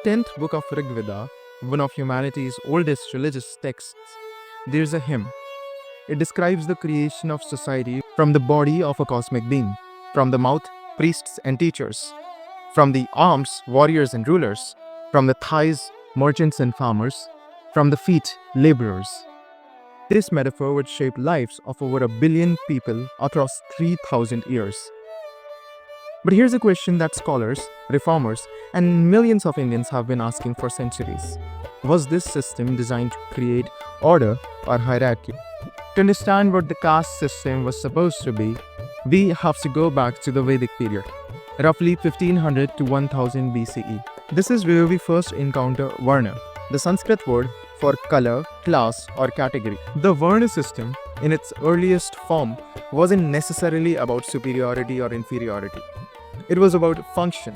10th book of Rigveda, one of humanity's oldest religious texts, there's a hymn. It describes the creation of society from the body of a cosmic being, from the mouth, priests and teachers, from the arms, warriors and rulers, from the thighs, merchants and farmers, from the feet, laborers. This metaphor would shape lives of over a billion people across 3,000 years. But here's a question that scholars, reformers, and millions of Indians have been asking for centuries. Was this system designed to create order or hierarchy? To understand what the caste system was supposed to be, we have to go back to the Vedic period, roughly 1500 to 1000 BCE. This is where we first encounter Varna, the Sanskrit word for color, class, or category. The Varna system, in its earliest form, wasn't necessarily about superiority or inferiority. It was about function.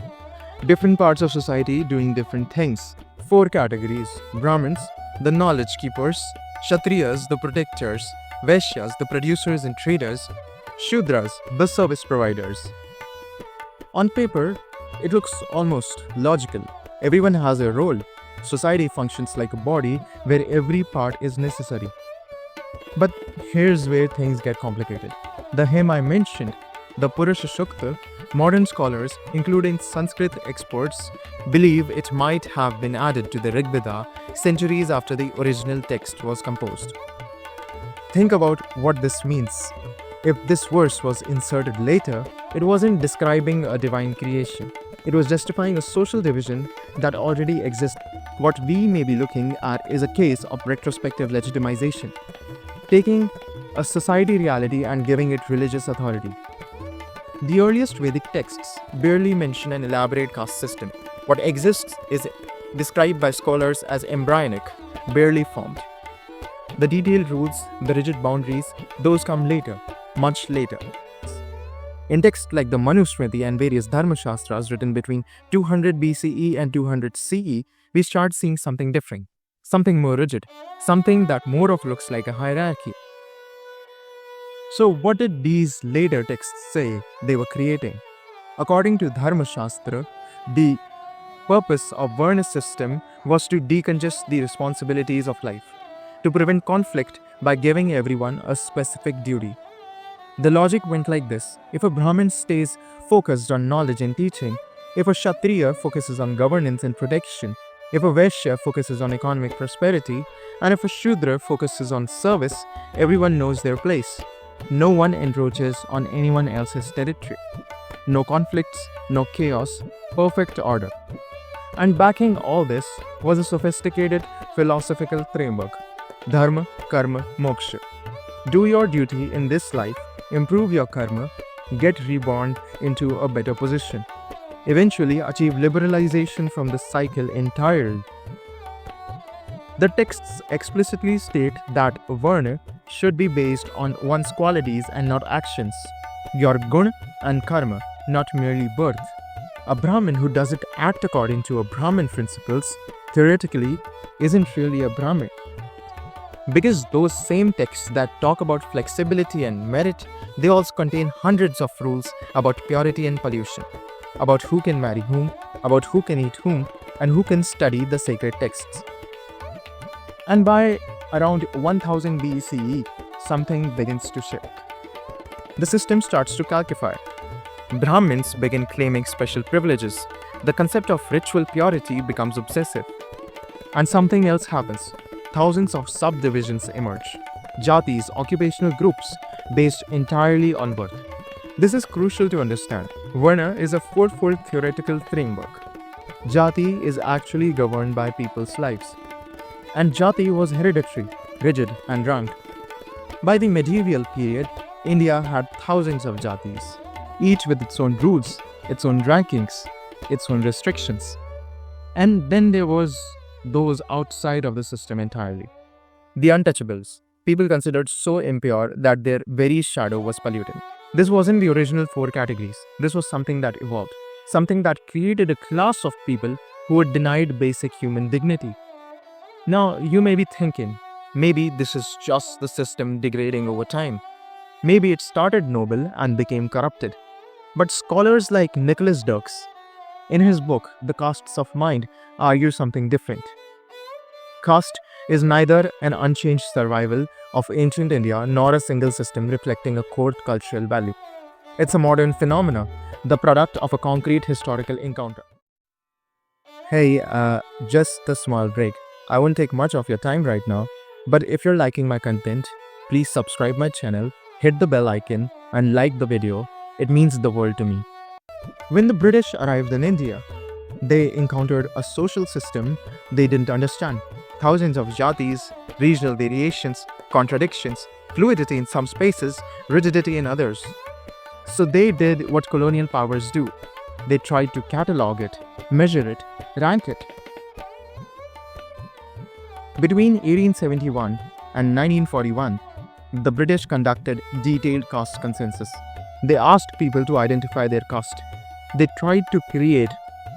Different parts of society doing different things. 4 categories: Brahmins, the knowledge keepers; Kshatriyas, the protectors; Vaishyas, the producers and traders; Shudras, the service providers. On paper, it looks almost logical. Everyone has a role. Society functions like a body where every part is necessary. But here's where things get complicated. The hymn I mentioned, the Purusha Sukta, modern scholars, including Sanskrit experts, believe it might have been added to the Rigveda centuries after the original text was composed. Think about what this means. If this verse was inserted later, it wasn't describing a divine creation. It was justifying a social division that already exists. What we may be looking at is a case of retrospective legitimization, taking a society reality and giving it religious authority. The earliest Vedic texts barely mention an elaborate caste system. What exists is described by scholars as embryonic, barely formed. The detailed rules, the rigid boundaries, those come later, much later. In texts like the Manusmriti and various Dharma Shastras written between 200 BCE and 200 CE, we start seeing something different, something more rigid, something that more of looks like a hierarchy. So what did these later texts say they were creating? According to Dharma Shastra, the purpose of Varna system was to decongest the responsibilities of life, to prevent conflict by giving everyone a specific duty. The logic went like this: if a Brahmin stays focused on knowledge and teaching, if a Kshatriya focuses on governance and protection, if a Vaishya focuses on economic prosperity, and if a Shudra focuses on service, everyone knows their place. No one encroaches on anyone else's territory. No conflicts, no chaos, perfect order. And backing all this was a sophisticated philosophical framework: Dharma, Karma, Moksha. Do your duty in this life, improve your karma, get reborn into a better position. Eventually achieve liberalization from the cycle entirely. The texts explicitly state that Varna should be based on one's qualities and not actions, your guna and karma, not merely birth. A Brahmin who doesn't act according to a Brahmin principles, theoretically, isn't really a Brahmin. Because those same texts that talk about flexibility and merit, they also contain hundreds of rules about purity and pollution, about who can marry whom, about who can eat whom, and who can study the sacred texts. And by around 1000 BCE, something begins to shift. The system starts to calcify. Brahmins begin claiming special privileges. The concept of ritual purity becomes obsessive. And something else happens. Thousands of subdivisions emerge. Jatis, occupational groups, based entirely on birth. This is crucial to understand. Varna is a fourfold theoretical framework. Jati is actually governed by people's lives. And Jati was hereditary, rigid, and ranked. By the medieval period, India had thousands of Jatis, each with its own rules, its own rankings, its own restrictions. And then there was those outside of the system entirely. The untouchables, people considered so impure that their very shadow was polluting. This wasn't the original 4 categories. This was something that evolved, something that created a class of people who were denied basic human dignity. Now, you may be thinking, maybe this is just the system degrading over time. Maybe it started noble and became corrupted. But scholars like Nicholas Dirks, In his book, The Castes of Mind, argues something different. Caste is neither an unchanged survival of ancient India nor a single system reflecting a core cultural value. It's a modern phenomenon, the product of a concrete historical encounter. Hey, just a small break. I won't take much of your time right now, but if you're liking my content, please subscribe my channel, hit the bell icon, and like the video. It means the world to me. When the British arrived in India, they encountered a social system they didn't understand. Thousands of jatis, regional variations, contradictions, fluidity in some spaces, rigidity in others. So they did what colonial powers do. They tried to catalog it, measure it, rank it. Between 1871 and 1941, the British conducted detailed caste census. They asked people to identify their caste. They tried to create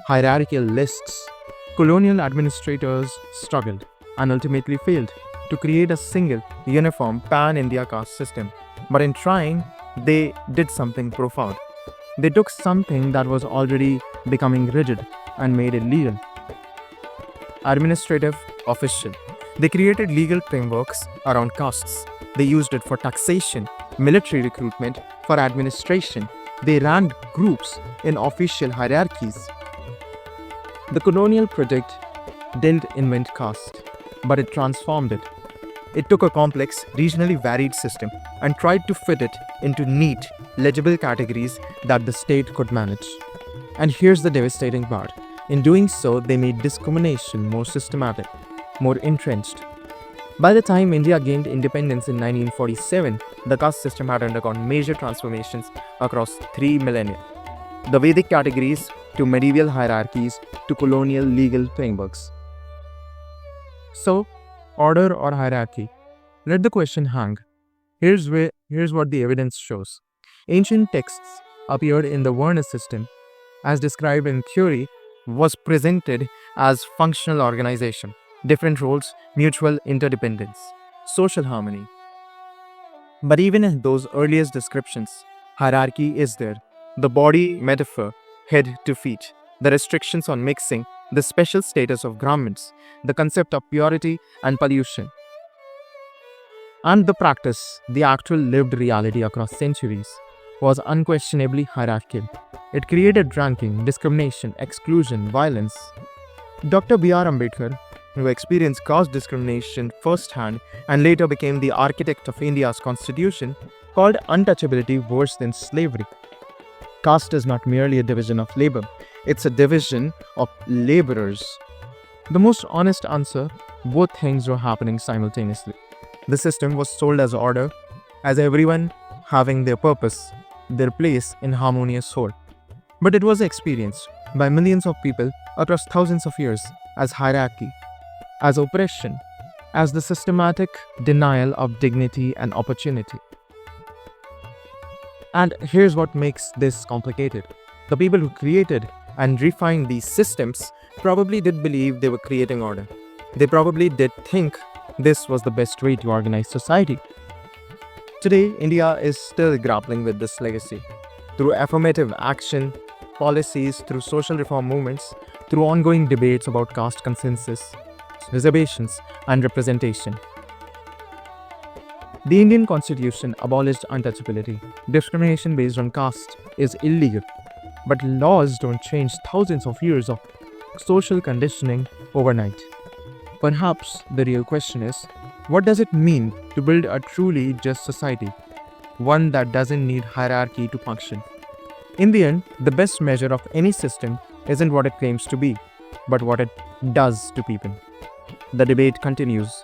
hierarchical lists. Colonial administrators struggled and ultimately failed to create a single, uniform pan-India caste system. But in trying, they did something profound. They took something that was already becoming rigid and made it legal. Administrative, official. They created legal frameworks around castes. They used it for taxation, military recruitment, for administration. They ranked groups in official hierarchies. The colonial project didn't invent caste, but it transformed it. It took a complex, regionally varied system and tried to fit it into neat, legible categories that the state could manage. And here's the devastating part. In doing so, they made discrimination more systematic, more entrenched. By the time India gained independence in 1947, the caste system had undergone major transformations across 3 millennia. The Vedic categories to medieval hierarchies to colonial legal frameworks. So, order or hierarchy? Let the question hang. Here's what the evidence shows. Ancient texts appeared in the Varna system, as described in theory, was presented as functional organization, different roles, mutual interdependence, social harmony. But even in those earliest descriptions, hierarchy is there. The body metaphor, head to feet, the restrictions on mixing, the special status of garments, the concept of purity and pollution. And the practice, the actual lived reality across centuries, was unquestionably hierarchical. It created ranking, discrimination, exclusion, violence. Dr. B.R. Ambedkar, who experienced caste discrimination firsthand and later became the architect of India's constitution, called untouchability worse than slavery. Caste is not merely a division of labor, it's a division of laborers. The most honest answer, both things were happening simultaneously. The system was sold as order, as everyone having their purpose, their place in harmonious whole. But it was experienced by millions of people across thousands of years as hierarchy, as oppression, as the systematic denial of dignity and opportunity. And here's what makes this complicated. The people who created and refined these systems probably did believe they were creating order. They probably did think this was the best way to organize society. Today, India is still grappling with this legacy. Through affirmative action, policies, through social reform movements, through ongoing debates about caste consensus, reservations, and representation. The Indian Constitution abolished untouchability. Discrimination based on caste is illegal. But laws don't change thousands of years of social conditioning overnight. Perhaps the real question is, what does it mean to build a truly just society? One that doesn't need hierarchy to function. In the end, the best measure of any system isn't what it claims to be, but what it does to people. The debate continues.